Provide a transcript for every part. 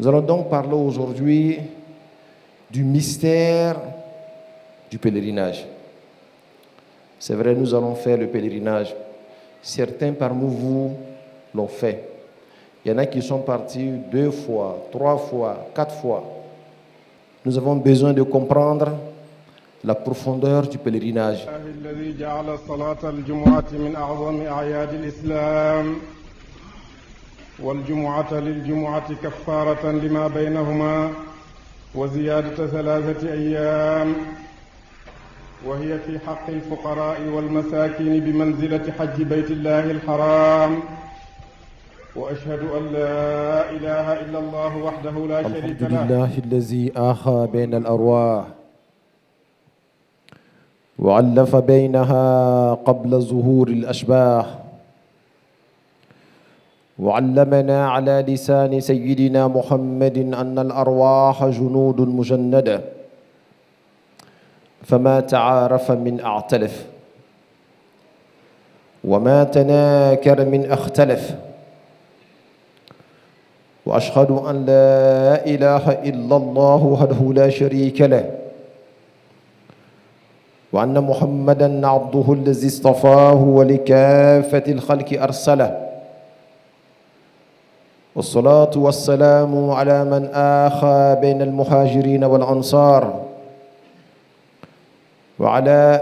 Nous allons donc parler aujourd'hui du mystère du pèlerinage. C'est vrai, nous allons faire le pèlerinage. Certains parmi vous l'ont fait. Il y en a qui sont partis 2 fois, 3 fois, 4 fois. Nous avons besoin de comprendre la profondeur du pèlerinage. والجمعة للجمعة كفارة لما بينهما وزيادة 3 أيام وهي في حق الفقراء والمساكين بمنزلة حج بيت الله الحرام وأشهد أن لا إله إلا الله وحده لا شريك له الحمد لله الذي آخى بين الأرواح وألف بينها قبل ظهور الأشباح وعلمنا على لسان سيدنا محمد أن الأرواح جنود مجندة فما تعارف من اعتلف وما تناكر من اختلف وأشهد أن لا إله إلا الله وحده لا شريك له وأن محمدًا عبده الذي اصطفاه ولكافة الخلق أرسله والصلاة والسلام على من آخى بين المهاجرين والأنصار وعلى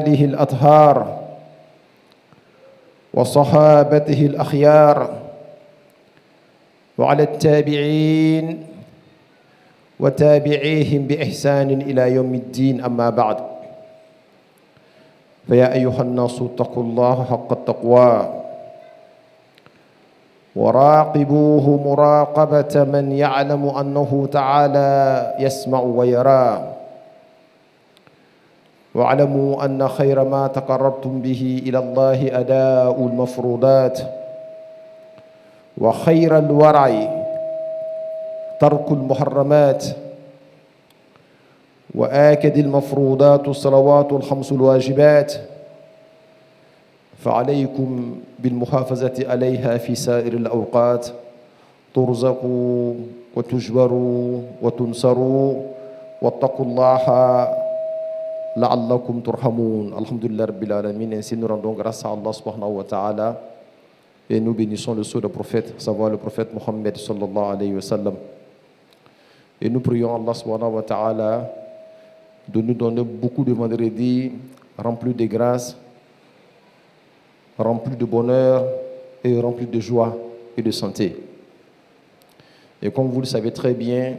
آله الأطهار وصحابته الأخيار وعلى التابعين وتابعيهم بإحسان إلى يوم الدين أما بعد فيا أيها الناس اتقوا الله حق التقوى وراقبوه مراقبة من يعلم أنه تعالى يسمع ويرى واعلموا أن خير ما تقربتم به إلى الله أداء المفروضات وخير الورع ترك المحرمات وآكد المفروضات الصلوات الخمس الواجبات فعليكم بالمحافظة عليها في سائر الأوقات ترزقوا وتجبروا وتنصروا واتقوا الله لعلكم ترحمون. Alhamdulillah Rabbil Alamin. Ainsi nous rendons grâce à Allah subhanahu wa ta'ala et nous bénissons le sceau de prophète, à savoir le prophète Mohammed sallallahu alayhi wa sallam. Et nous prions Allah subhanahu wa ta'ala de nous donner beaucoup de vendredis remplis de grâce, remplis de bonheur et remplis de joie et de santé. Et comme vous le savez très bien,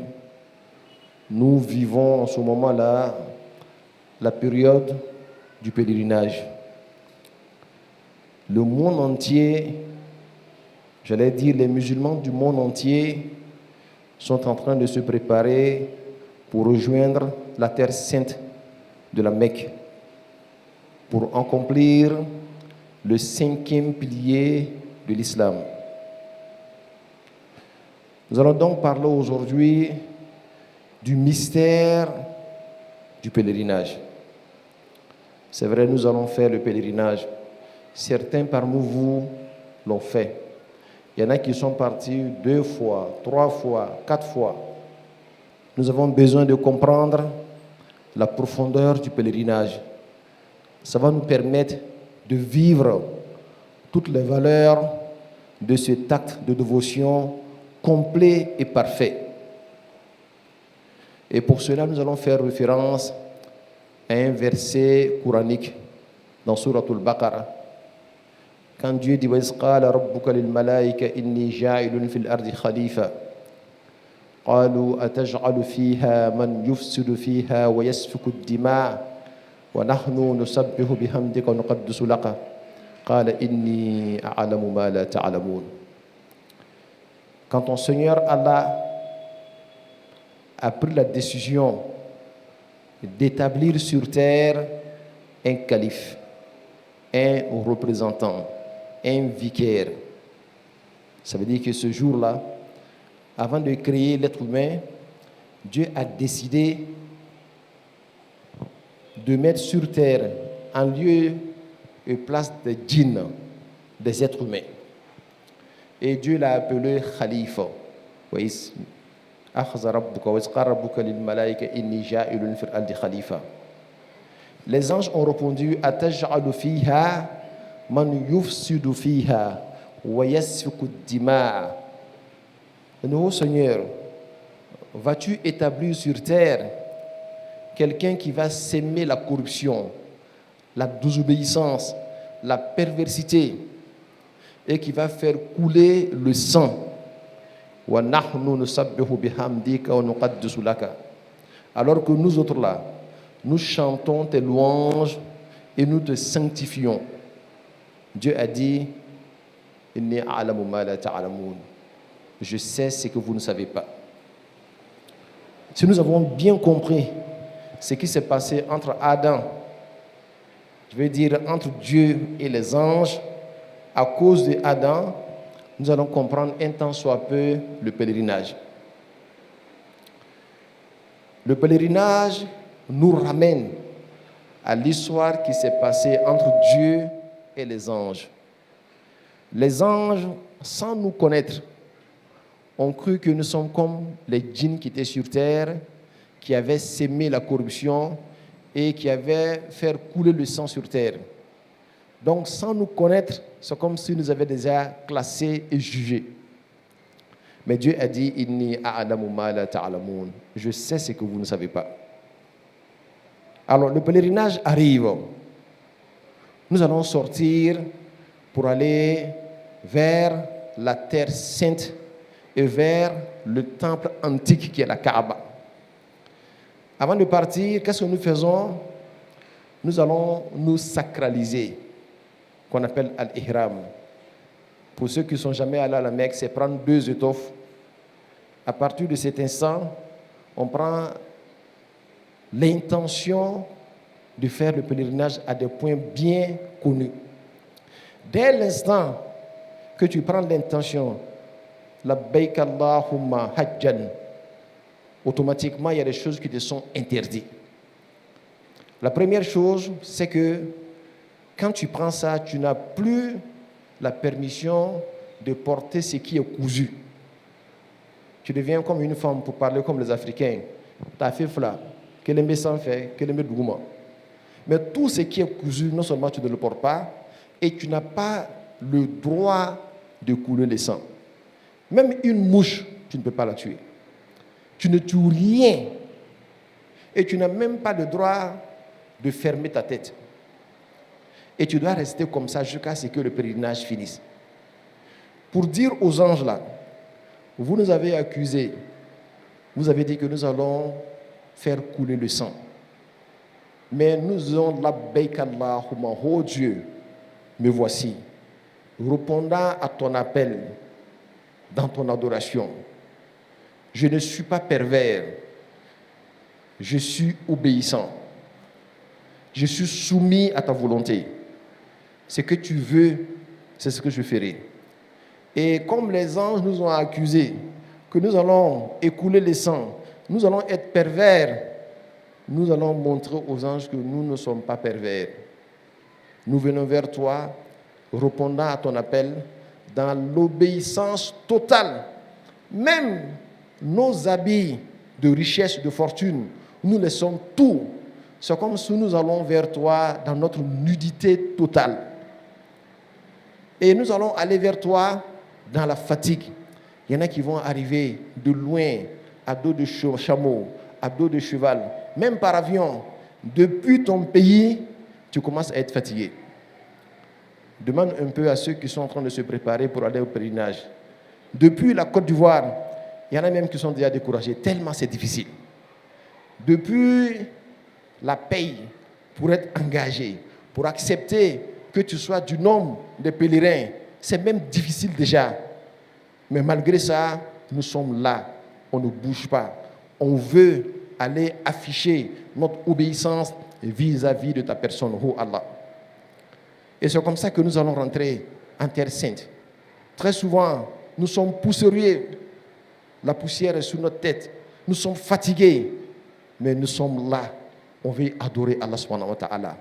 nous vivons en ce moment-là la période du pèlerinage. Le monde entier, j'allais dire les musulmans du monde entier, sont en train de se préparer pour rejoindre la terre sainte de la Mecque, pour accomplir le 5e pilier de l'islam. Nous allons donc parler aujourd'hui du mystère du pèlerinage. C'est vrai, nous allons faire le pèlerinage. Certains parmi vous l'ont fait. Il y en a qui sont partis 2 fois, 3 fois, 4 fois. Nous avons besoin de comprendre la profondeur du pèlerinage. Ça va nous permettre de vivre toutes les valeurs de cet acte de dévotion complet et parfait. Et pour cela, nous allons faire référence à un verset coranique dans Surat al-Baqarah. Quand Dieu dit « وَإِذْ قَالَ رَبُّكَ لِلْمَلَائِكَةِ إِنِّي جَاعِلٌ فِي الْأَرْضِ خَلِيفَةً قَالُوا أَتَجْعَلُ فِيهَا مَنْ يُفْسِدُ فِيهَا وَيَسْفِكُ الدِّمَاءَ وَنَحْنُ نُسَبِّحُ بِحَمْدِكَ وَنُقَدِّسُ لَكَ قَالَ إِنِّي أَعْلَمُ مَا لَا تَعْلَمُونَ » Quand ton Seigneur Allah a pris la décision d'établir sur terre un calife, un représentant, un vicaire. Ça veut dire que ce jour-là, avant de créer l'être humain, Dieu a décidé de mettre sur terre, en lieu et place des djinns, des êtres humains. Et Dieu l'a appelé Khalifa. وإذ أخذ ربك وإذ قال ربك للملائكة إني جاعل في الأرض خليفة. Les anges ont répondu أتجعل فيها من يفسد فيها ويسفك الدماء. Nous, Seigneur, vas-tu établir sur terre quelqu'un qui va s'aimer la corruption, la désobéissance, la perversité, et qui va faire couler le sang. Alors que nous autres là, nous chantons tes louanges et nous te sanctifions. Dieu a dit, je sais ce que vous ne savez pas. Si nous avons bien compris ce qui s'est passé entre Adam, je veux dire entre Dieu et les anges, à cause de Adam, nous allons comprendre un tant soit peu le pèlerinage. Le pèlerinage nous ramène à l'histoire qui s'est passée entre Dieu et les anges. Les anges, sans nous connaître, ont cru que nous sommes comme les djinns qui étaient sur terre, qui avaient sémé la corruption et qui avaient fait couler le sang sur terre. Donc, sans nous connaître, c'est comme si nous avions déjà classés et jugés. Mais Dieu a dit, Inni a'lamu ma la ta'lamun. Je sais ce que vous ne savez pas. Alors, le pèlerinage arrive. Nous allons sortir pour aller vers la terre sainte et vers le temple antique qui est la Kaaba. Avant de partir, qu'est-ce que nous faisons? Nous allons nous sacraliser, qu'on appelle Al-Ihram. Pour ceux qui ne sont jamais allés à la Mecque, c'est prendre 2 étoffes. À partir de cet instant, on prend l'intention de faire le pèlerinage à des points bien connus. Dès l'instant que tu prends l'intention, Labbaik Allahumma hajjan, automatiquement, il y a des choses qui te sont interdites. La première chose, c'est que quand tu prends ça, tu n'as plus la permission de porter ce qui est cousu. Tu deviens comme une femme pour parler comme les Africains. Ta fait fla, que les médecins font, que les médecins. Mais tout ce qui est cousu, non seulement tu ne le portes pas, et tu n'as pas le droit de couler le sang. Même une mouche, tu ne peux pas la tuer. Tu ne tues rien. Et tu n'as même pas le droit de fermer ta tête. Et tu dois rester comme ça jusqu'à ce que le pèlerinage finisse. Pour dire aux anges là, vous nous avez accusés, vous avez dit que nous allons faire couler le sang. Mais nous avons labbaik Allahumma, oh Dieu, me voici, répondant à ton appel dans ton adoration. Je ne suis pas pervers, je suis obéissant. Je suis soumis à ta volonté. Ce que tu veux, c'est ce que je ferai. Et comme les anges nous ont accusés que nous allons écouler le sang, nous allons être pervers, nous allons montrer aux anges que nous ne sommes pas pervers. Nous venons vers toi, répondant à ton appel, dans l'obéissance totale. Même nos habits de richesse, de fortune, nous laissons tout. C'est comme si nous allons vers toi dans notre nudité totale. Et nous allons aller vers toi dans la fatigue. Il y en a qui vont arriver de loin, à dos de chameau, à dos de cheval, même par avion. Depuis ton pays, tu commences à être fatigué. Demande un peu à ceux qui sont en train de se préparer pour aller au pèlerinage. Depuis la Côte d'Ivoire, il y en a même qui sont déjà découragés, tellement c'est difficile. Depuis la paye, pour être engagé, pour accepter que tu sois du nombre des pèlerins, c'est même difficile déjà. Mais malgré ça, nous sommes là, on ne bouge pas. On veut aller afficher notre obéissance vis-à-vis de ta personne, oh Allah. Et c'est comme ça que nous allons rentrer en terre sainte. Très souvent, nous sommes poussiéreux, la poussière est sur notre tête, nous sommes fatigués, mais nous sommes là. On veut adorer Allah subhanahu wa ta'ala.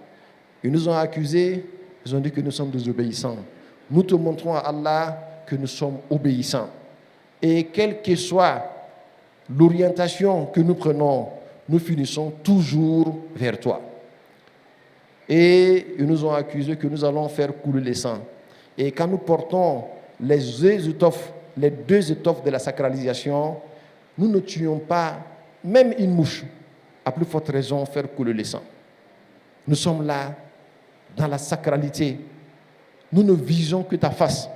Ils nous ont accusés, ils ont dit que nous sommes désobéissants. Nous te montrons à Allah que nous sommes obéissants. Et quelle que soit l'orientation que nous prenons, nous finissons toujours vers toi. Et ils nous ont accusé que nous allons faire couler le sang. Et quand nous portons les deux étoffes de la sacralisation, nous ne tuons pas même une mouche. À plus forte raison, faire couler le sang. Nous sommes là, dans la sacralité. Nous ne visons que ta face.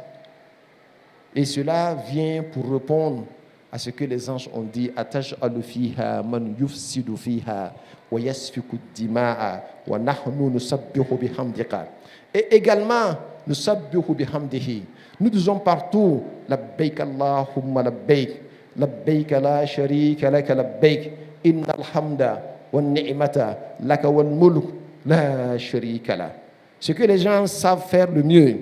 Et cela vient pour répondre à ce que les anges ont dit. Ataj'alu fiha man yufsidu fiha wa yasfiku dima'a wa nahnu nusabbihu bihamdika. Et également, nusabbihu bihamdihi. Nous disons partout labbaik Allahumma labbaik, labbaik la sharika laka labbaik, innal hamda wan ni'mata laka wal mulk la sharika la. Ce que les gens savent faire le mieux,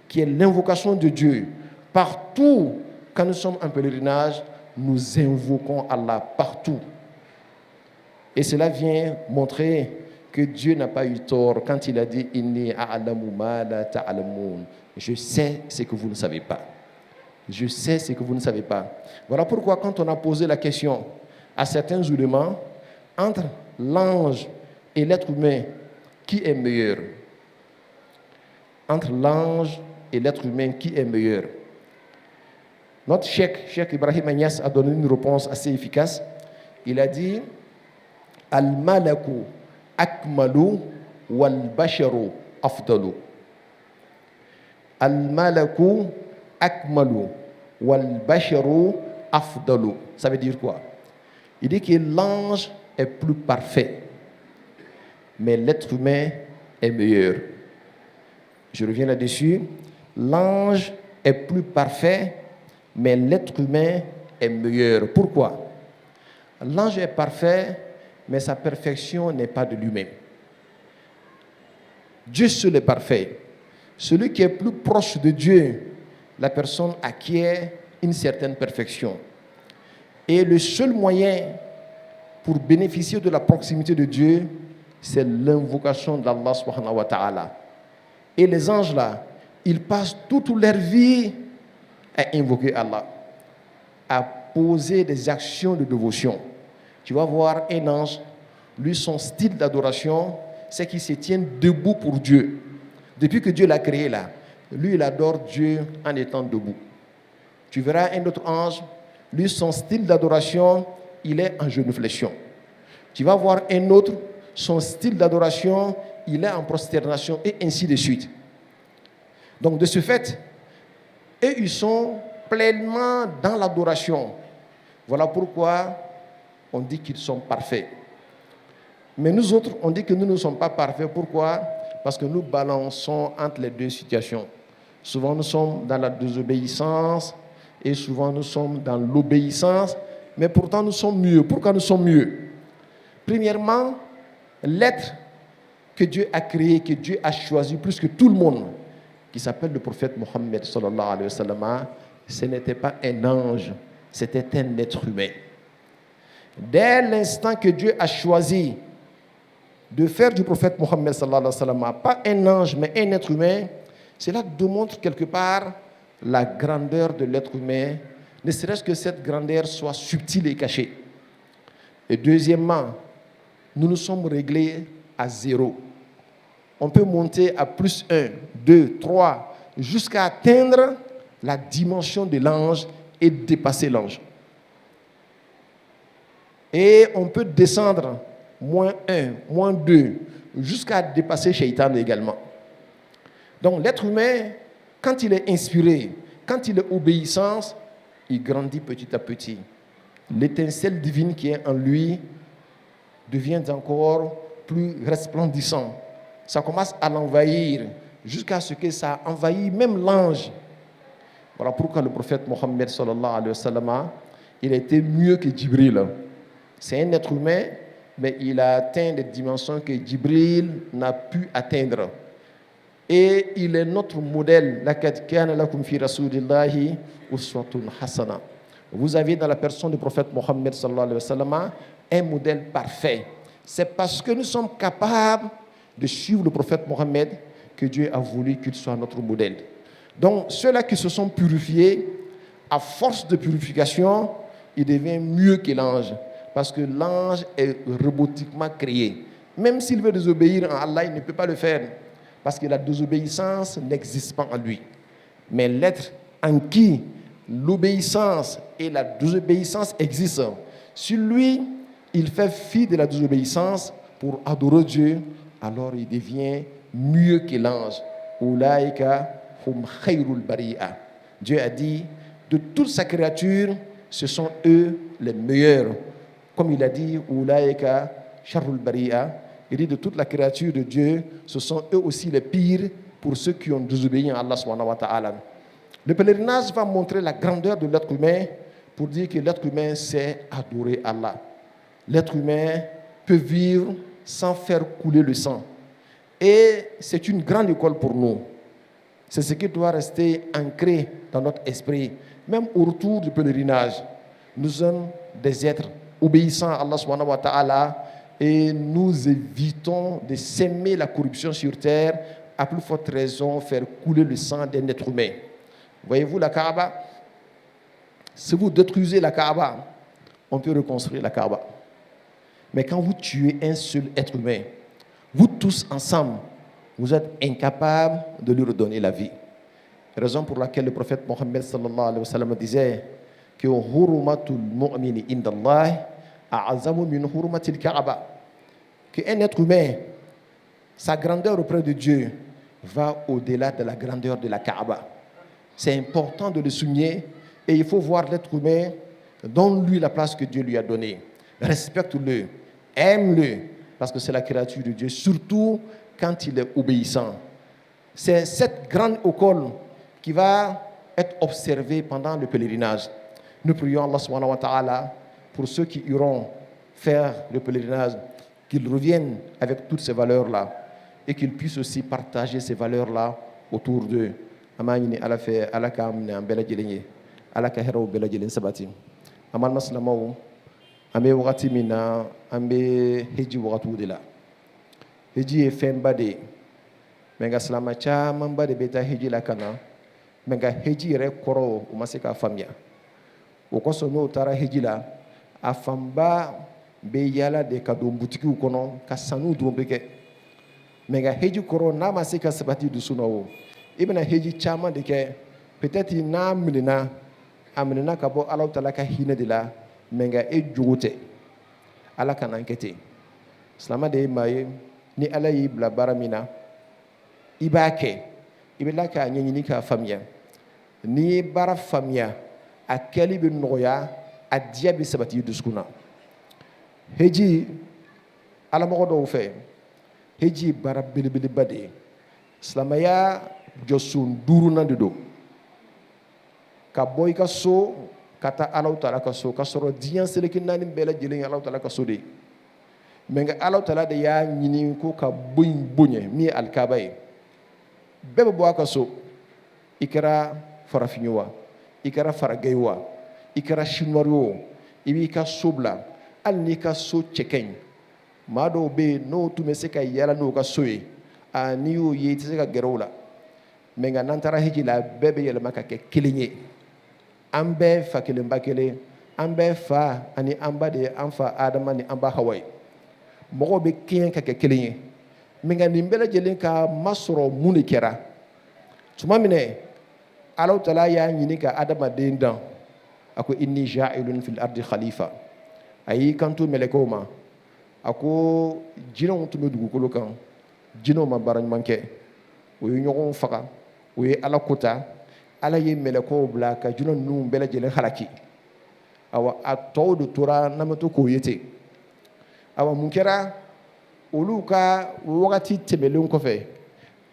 qui est l'invocation de Dieu. Partout, quand nous sommes en pèlerinage, nous invoquons Allah partout. Et cela vient montrer que Dieu n'a pas eu tort quand il a dit « Inni a'lamu ma la ta'lamun ». Je sais ce que vous ne savez pas. Je sais ce que vous ne savez pas. Voilà pourquoi quand on a posé la question à certains ulémas, entre l'ange et l'être humain, qui est meilleur? Entre l'ange et l'être humain, qui est meilleur? Notre Cheikh Ibrahim Agnès a donné une réponse assez efficace. Il a dit « Al-malaku akmalu wal-basharu afdalu ». Al-malaku akmalu wal-basharu afdalu. Ça veut dire quoi? Il dit que l'ange est plus parfait, mais l'être humain est meilleur. Je reviens là-dessus. L'ange est plus parfait, mais l'être humain est meilleur. Pourquoi? L'ange est parfait, mais sa perfection n'est pas de lui-même. Dieu seul est parfait. Celui qui est plus proche de Dieu, la personne acquiert une certaine perfection. Et le seul moyen pour bénéficier de la proximité de Dieu, c'est l'invocation d'Allah subhanahu wa ta'ala. Et les anges là, ils passent toute leur vie à invoquer Allah, à poser des actions de dévotion. Tu vas voir un ange, lui, son style d'adoration, c'est qu'il se tient debout pour Dieu. Depuis que Dieu l'a créé là, lui, il adore Dieu en étant debout. Tu verras un autre ange, lui, son style d'adoration, il est en genuflexion. Tu vas voir un autre, son style d'adoration, il est en prosternation et ainsi de suite. Donc de ce fait, eux, ils sont pleinement dans l'adoration. Voilà pourquoi on dit qu'ils sont parfaits. Mais nous autres, on dit que nous ne sommes pas parfaits. Pourquoi? Parce que nous balançons entre les deux situations. Souvent, nous sommes dans la désobéissance et souvent, nous sommes dans l'obéissance. Mais pourtant, nous sommes mieux. Pourquoi nous sommes mieux? Premièrement, l'être que Dieu a créé, que Dieu a choisi plus que tout le monde, qui s'appelle le prophète Mohammed sallallahu alayhi wa sallam, ce n'était pas un ange, c'était un être humain. Dès l'instant que Dieu a choisi de faire du prophète Mohammed sallallahu alayhi wa sallam, pas un ange, mais un être humain, cela démontre quelque part la grandeur de l'être humain, ne serait-ce que cette grandeur soit subtile et cachée. Et deuxièmement, nous nous sommes réglés à 0. On peut monter à plus 1, 2, 3, jusqu'à atteindre la dimension de l'ange et dépasser l'ange. Et on peut descendre moins 1, moins 2, jusqu'à dépasser Shaitan également. Donc l'être humain, quand il est inspiré, quand il est obéissant, il grandit petit à petit. L'étincelle divine qui est en lui devient encore plus resplendissant. Ça commence à l'envahir jusqu'à ce que ça envahit même l'ange. Voilà pourquoi le prophète Mohammed sallallahu alayhi wa sallam, il a été mieux que Djibril. C'est un être humain, mais il a atteint des dimensions que Djibril n'a pu atteindre. Et il est notre modèle. Laqad kana lakum fi rasulillahi uswatun hasana. Vous avez dans la personne du prophète Mohammed sallallahu alayhi wa sallam un modèle parfait. C'est parce que nous sommes capables de suivre le prophète Mohammed que Dieu a voulu qu'il soit notre modèle. Donc ceux-là qui se sont purifiés À force de purification, il devient mieux que l'ange. Parce que l'ange est robotiquement créé. Même s'il veut désobéir à Allah, il ne peut pas le faire. Parce que la désobéissance n'existe pas en lui. Mais l'être en qui l'obéissance et la désobéissance existent, si lui, il fait fi de la désobéissance pour adorer Dieu, alors il devient mieux que l'ange. Ulaïka hum khayrul bari'a. Dieu a dit, de toute sa créature, ce sont eux les meilleurs. Comme il a dit, Ulaïka sharrul bari'a. Il dit, de toute la créature de Dieu, ce sont eux aussi les pires pour ceux qui ont désobéi à Allah subhanahu wa ta'ala. Le pèlerinage va montrer la grandeur de l'être humain pour dire que l'être humain sait adorer Allah. L'être humain peut vivre sans faire couler le sang. Et c'est une grande école pour nous. C'est ce qui doit rester ancré dans notre esprit. Même au retour du pèlerinage, nous sommes des êtres obéissants à Allah subhanahu wa ta'ala et nous évitons de s'aimer la corruption sur terre, à plus forte raison faire couler le sang d'un être humain. Voyez-vous la Kaaba? Si vous détruisez la Kaaba, on peut reconstruire la Kaaba. Mais quand vous tuez un seul être humain, vous tous ensemble, vous êtes incapables de lui redonner la vie. Raison pour laquelle le prophète Mohammed sallallahu alayhi wa sallam disait que hurumatul mu'mini indallah a'azamu min hurumatil Kaaba. Qu'un être humain, sa grandeur auprès de Dieu va au-delà de la grandeur de la Kaaba. C'est important de le souligner et il faut voir l'être humain, donne-lui la place que Dieu lui a donnée. Respecte-le, aime-le, parce que c'est la créature de Dieu, surtout quand il est obéissant. C'est cette grande école qui va être observée pendant le pèlerinage. Nous prions Allah subhanahu wa ta'ala pour ceux qui iront faire le pèlerinage, qu'ils reviennent avec toutes ces valeurs-là et qu'ils puissent aussi partager ces valeurs-là autour d'eux. Amani ala fe ala ka amne ambela jelenye ala ka heraw bela jelen sabati amal maslamaw ambe wakati mina ambe heji wakatu de la heji e femba de menga slama cha mamba de beta heji la kana menga heji re koro o masika famia o ko so no tara heji la afamba be yala de ka do butiki kono ka sanu do beke menga heji koro na masika sabati du suno ibna heji chama de ke peut-être na amina ka bo Allah taala ka hina de la menga e jogote ala kana nkete islama de maye ni ala yi bla baramina ibake ibla ka nyini ka famia ni bara famia akeli be noya adia be sabati duskuna heji ala mo do fe heji bara bilibili bade islamaya josun duru nan de do ka boy ka so kata Allah taala ka so ka soro diyan seleki nani bela jelen Allah taala ka so de menga Allah taala de ya nyini ko ka bunye mi alkabai bebe bo ka so ikara farafinwa ikara faragaywa ikara shinwaro ibi ka sobla alni ka so cheken mado be no tu meseka yala no ka soye ani yo yeti se ka gerola menga nantara hijila bebe yele maka ke kilinye ambe fa kilimba kele ambe fa ani amba de amfa adama ni amba hawai mogo be kiyen ka ke kilinye menga nimbele jelen ka masoro muni kera tuma mine Allah taala ya nyini ka adama den dan ako inni ja'ilun fil ardi khalifa ayi kanto melekoma ako jino tume dugukolo kan jino ma barañ manke o ñogon faga o ye ala kota ala ye meleko bla ka jino num bela jele halaki awa a tawdu tura namato ko yete awa munkera olu ka wakati tɛmɛlen kɔfɛ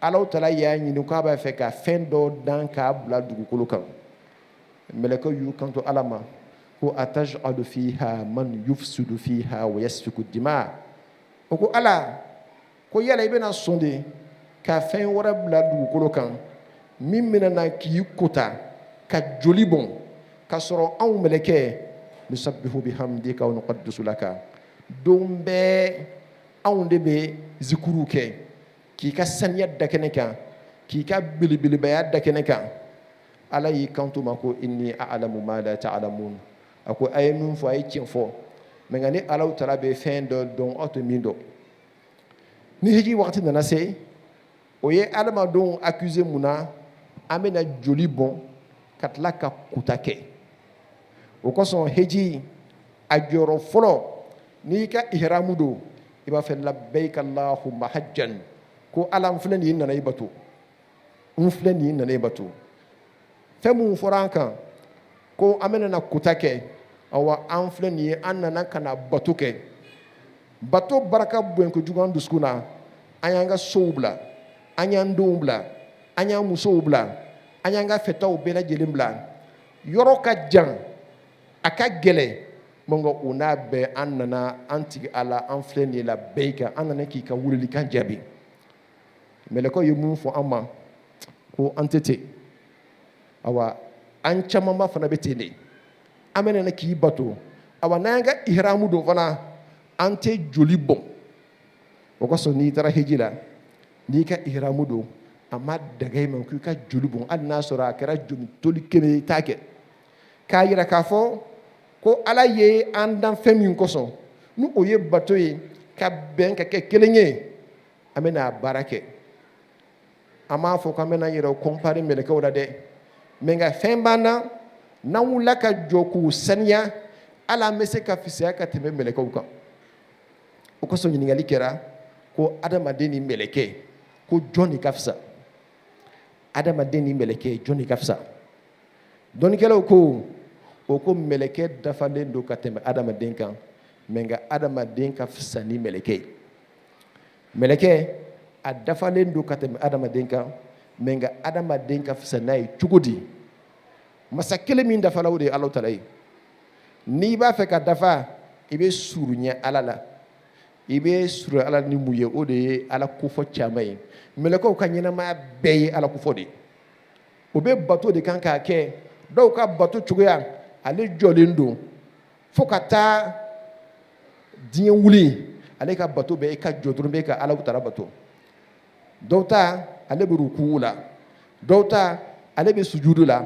ala taala y'a ɲini k'a b'a fɛ ka fɛn dɔ dan k'a bila dugukolo kan mɛlɛkɛw y'u kanto ala ma ko ataj'alu fiha man yufsidu fiha wa yasfiku dima o ko ala ko yala i bɛna sɔn de ka fɛn wɛrɛ bila dugukolo kan min bɛna na k'i kota ka joli bɔn ka sɔrɔ anw mɛlɛkɛ nusabbihu bihamdika wa nuqaddisu laka don bɛɛ anw de bɛ zikuru kɛ k'i ka saniya da kɛnɛ kan k'i ka belebelebaya da kɛnɛ kan ala y'i kanto ma ko inni a'lamu ma la ta'lamun a ko a ye min fɔ a ye tiɲɛ fɔ mɛ nka ni alaw tala bɛ fɛn dɔ dɔn aw tɛ min dɔn ni hiji wagati nana se o ye adamadenw accusé mun na an bɛna joli bɔn ka tila ka kuta kɛ o kosɔn hiji a jɔyɔrɔ fɔlɔ n'i y'i ka ihramu don i b'a fɛ labbaik allahumma hajjan ko ala n filɛ nin ye n nana i bato n filɛ nin ye n nana i bato fɛn mun fɔra an kan ko an bɛna kuta kɛ awa an filɛ nin ye an nana ka na bato kɛ bato baraka bonya kojugu an dusukun na an y'an ka sow bila an y'an denw bila an y'an musow bila an y'an ka fɛtaw bɛɛ lajɛlen bila yɔrɔ ka jan a ka gɛlɛn mɔgɔ o n'a bɛɛ an nana an tigi ala an filɛ nin ye la bɛɛ kan an nana k'i ka wulilikan jaabi mɛlɛkɛw ye mun fɔ an ma ko an tɛ ten awa an camanba fana bɛ ten de an bɛna k'i bato awa n'an y'an ka ihramu don fana an tɛ joli bɔn o kosɔn n'i taara hiji la n'i ka ihramu don a ma daga i ma k'i ka joli bɔn hali n'a sɔrɔ a kɛra joli toli kelen ye i t'a kɛ k'a jira k'a fɔ ko ala ye an dan fɛn min kosɔn ni o ye bato ye ka bɛn ka kɛ kelen ye an bɛna a baara kɛ an m'a fɔ k'an bɛna yɛrɛ kɔnpare mɛlɛkɛw la dɛ mɛ nka fɛn b'an na n'an wulila ka jɔ k'u saniya hali an bɛ se ka fisaya ka tɛmɛ mɛlɛkɛw kan o kosɔn ɲininkali kɛra ko adamaden ni mɛlɛkɛ ko jɔn de ka fisa adamaden ni mɛlɛkɛ jɔn de ka fisa dɔnnikɛlaw ko o ko mɛlɛkɛ dafalen don ka tɛmɛ adamaden kan mɛ nka adamaden ka fisa ni mɛlɛkɛ ye mɛlɛkɛ a dafalen don ka tɛmɛ adamaden kan mɛ nka adamaden ka fisa n'a ye cogo di masa kelen min dafala o de ye Alahu Tala ye n'i b'a fɛ ka dafa i bɛ surunya ala la i bɛ surunya ala ni mun ye o de ye ala kofɔ caman ye mɛlɛkɛw ka ɲɛnamaya bɛɛ ye ala kofɔ de ye o bɛ bato de kan k'a kɛ dɔw ka bato cogoya ale jɔlen don fo ka taa diɲɛ wuli ale ka bato bɛ e ka jɔ dɔrɔn bɛ ka Alahu Tala bato dɔw ta ale bɛ rukuw la dɔw ta ale bɛ sujudu la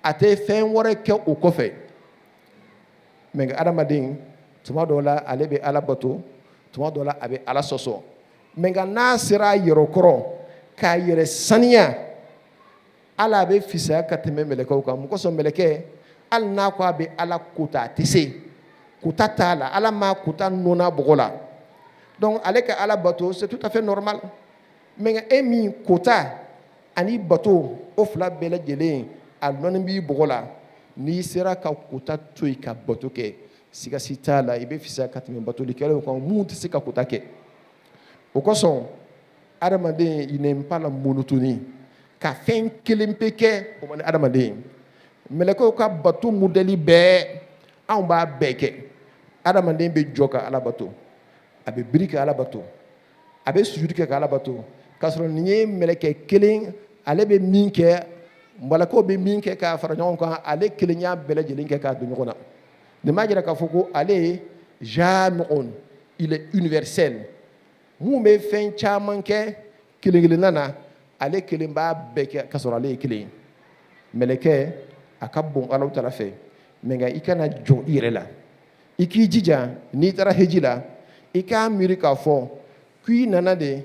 a tɛ fɛn wɛrɛ kɛ o kɔfɛ mɛ nka adamaden tuma dɔw la ale bɛ ala bato tuma dɔw la a bɛ ala sɔsɔ mɛ nka n'a sera a yɛrɛ kɔrɔ k'a yɛrɛ saniya ala a bɛ fisaya ka tɛmɛ mɛlɛkɛw kan mun kosɔn mɛlɛkɛ hali n'a ko a bɛ ala kota a tɛ se kota t'a la ala ma kota nɔnna bɔgɔ la donc ale ka ala bato c'est tout à fait normal mɛ nka e min kota ani bato o fila bɛɛ lajɛlen a nɔni b'i bɔgɔ la n'i sera ka kota to yen ka bato kɛ sigasi t'a la i bɛ fisaya ka tɛmɛ batolikɛlaw kan mun tɛ se ka kota kɛ o kosɔn adamaden il n'aime pas la monotonie ka fɛn kelen pe kɛ o man di adamaden ye mɛlɛkɛw ka bato modèle bɛɛ anw b'a bɛɛ kɛ adamaden bɛ jɔ ka ala bato a bɛ biri ka ala bato a bɛ sujudi kɛ ka ala bato k'a sɔrɔ nin ye mɛlɛkɛ kelen ale bɛ min kɛ mɛlɛkɛw bɛ min kɛ k'a fara ɲɔgɔn kan ale kelen y'a bɛɛ lajɛlen kɛ k'a don ɲɔgɔn na nin b'a jira k'a fɔ ko ale ye jami'un il est universel mun bɛ fɛn caman kɛ kelen-kelenna na ale kelen b'a bɛɛ kɛ k'a sɔrɔ ale ye kelen ye mɛlɛkɛ a ka bon Alahu Tala fɛ mɛ nka i kana jɔ i yɛrɛ la i k'i jija n'i taara heji la i k'a miiri k'a fɔ k'i nana de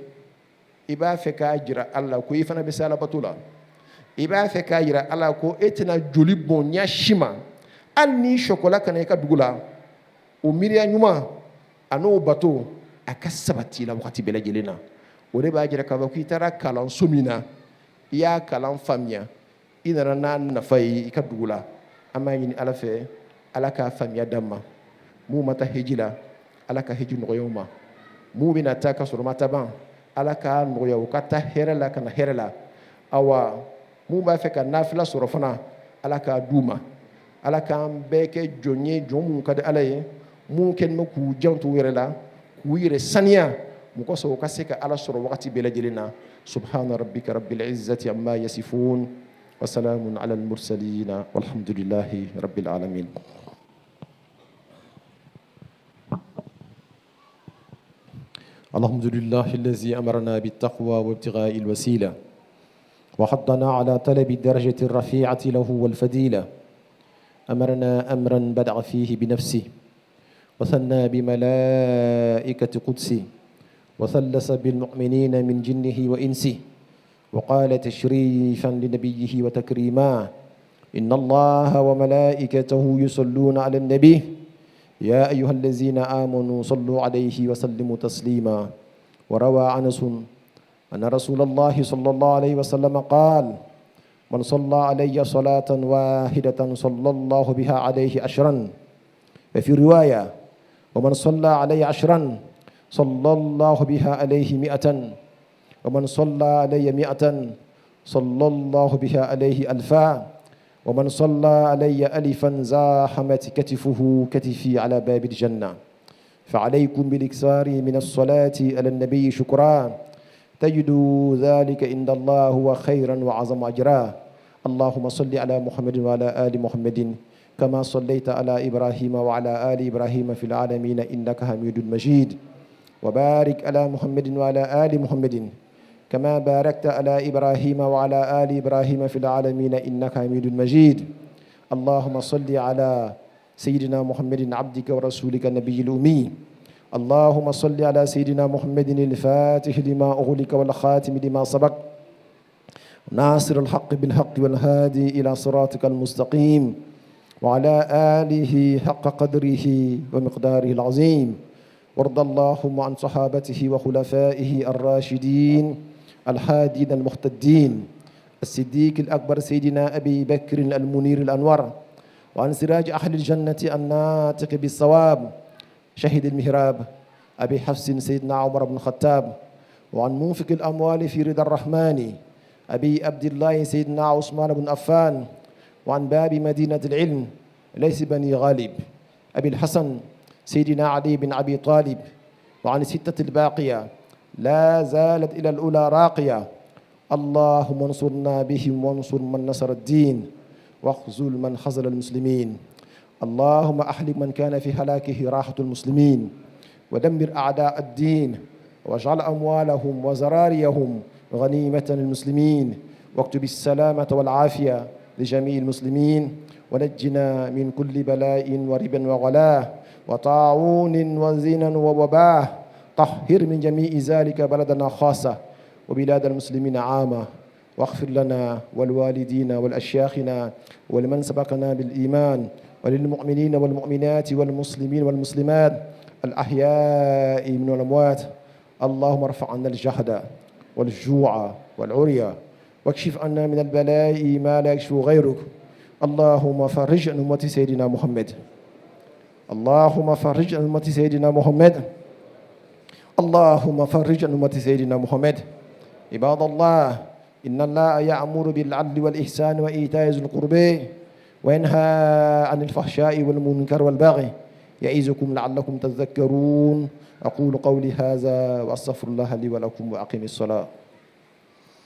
i b'a fɛ k'a jira ala la ko i fana bɛ se ala bato la i b'a fɛ k'a jira ala ko e tɛna joli bɔn ɲɛ si ma hali n'i sɔkɔla ka na i ka dugu la o miiriya ɲuman a n'o bato a ka sabati la wagati bɛɛ lajɛlen na o de b'a jira k'a fɔ k'i taara kalanso min na i y'a kalan faamuya i nana n'a nafa ye i ka dugu la an b'a ɲini ala fɛ ala k'a faamuya d'an ma mun ma taa heji la ala ka heji nɔgɔya u ma mun bɛna taa ka sɔrɔ ma taa ban ala k'a nɔgɔya u ka taa hɛrɛ la ka na hɛrɛ la awa mun b'a fɛ ka nafila sɔrɔ fana ala k'a d'u ma ala k'an bɛɛ kɛ jɔn ye jɔn minnu ka di ala ye mun kɛlen bɛ k'u janto u yɛrɛ la k'u yɛrɛ saniya mun kosɔn u ka se ka ala sɔrɔ wagati bɛɛ lajɛlen na subhana rabbika rabbil izzati amma yasifun wa salamun ala al mursalin walhamdulillahi rabbil alamin. الحمد لله الذي أمرنا بالتقوى وابتغاء الوسيلة وحضنا على طلب الدرجة الرفيعة له والفضيلة. أمرنا أمرا بدأ فيه بنفسه وثنى بملائكة قدسه وثلث بالمؤمنين من جنه وإنسه وقال تشريفا لنبيه وتكريما: إن الله وملائكته يصلون على النبي يا أيها الذين آمنوا صلوا عليه وسلموا تسليما. وروى أنس أن رسول الله صلى الله عليه وسلم قال: من صلى علي صلاة واحدة صلى الله بها عليه عشرا. وفي رواية: ومن صلى علي عشرا صلى الله بها عليه 100، ومن صلى علي 100 صلى الله بها عليه 1000، ومن صلى علي 1000 زاحمت كتفه كتفي على باب الجنة. فعليكم بالإكثار من الصلاة على النبي شكرا، تجدوا ذلك عند الله هو خيرا وعظم أجرا. اللهم صل على محمد وعلى آل محمد كما صليت على إبراهيم وعلى آل إبراهيم في العالمين إنك حميد مجيد. وبارك على محمد وعلى آل محمد كما باركت على إبراهيم وعلى آل إبراهيم في العالمين إنك حميد مجيد. اللهم صل على سيدنا محمد عبدك ورسولك النبي الأمي. اللهم صل على سيدنا محمد الفاتح لما أغلق والخاتم لما سبق ناصر الحق بالحق والهادي إلى صراطك المستقيم وعلى آله حق قدره ومقداره العظيم. وارض اللهم عن صحابته وخلفائه الراشدين الحادين المهتدين، الصديق الأكبر سيدنا أبي بكر المنير الأنور، وعن سراج أهل الجنة الناطق بالصواب شهد المهراب أبي حفص سيدنا عمر بن الخطاب، وعن منفق الأموال في رضا الرحمن أبي عبد الله سيدنا عثمان بن عفان، وعن باب مدينة العلم ليس بني غالب أبي الحسن سيدنا علي بن أبي طالب، وعن الستة الباقية لا زالت إلى الأولى راقية. اللهم انصرنا بهم وانصر من نصر الدين واخذل من خذل المسلمين. اللهم أحلق من كان في هلاكه راحة المسلمين ودمر أعداء الدين واجعل أموالهم وزراريهم غنيمة للمسلمين واكتب السلامة والعافية لجميع المسلمين ونجنا من كل بلاء وربا وغلاء وطاعون وزنا ووباه. طهر من جميع ذلك بلدنا خاصة وبلاد المسلمين عامة، واغفر لنا والوالدين والأشياخنا ولمن سبقنا بالإيمان وللمؤمنين والمؤمنات والمسلمين والمسلمات الأحياء من الأموات. اللهم ارفع عنا الجهد والجوع والعري واكشف عنا من البلاء ما لا يكشف غيرك. اللهم فرج عن أمة سيدنا محمد. اللهم فرج عن أمة سيدنا محمد. اللهم فرج عن أمة سيدنا محمد. عباد الله، إن الله يأمر بالعدل والإحسان وإيتاء ذي القربى وينهى عن الفحشاء والمنكر والبغي يعظكم لعلكم تذكرون. أقول قولي هذا وأستغفر الله لي ولكم وأقم الصلاة.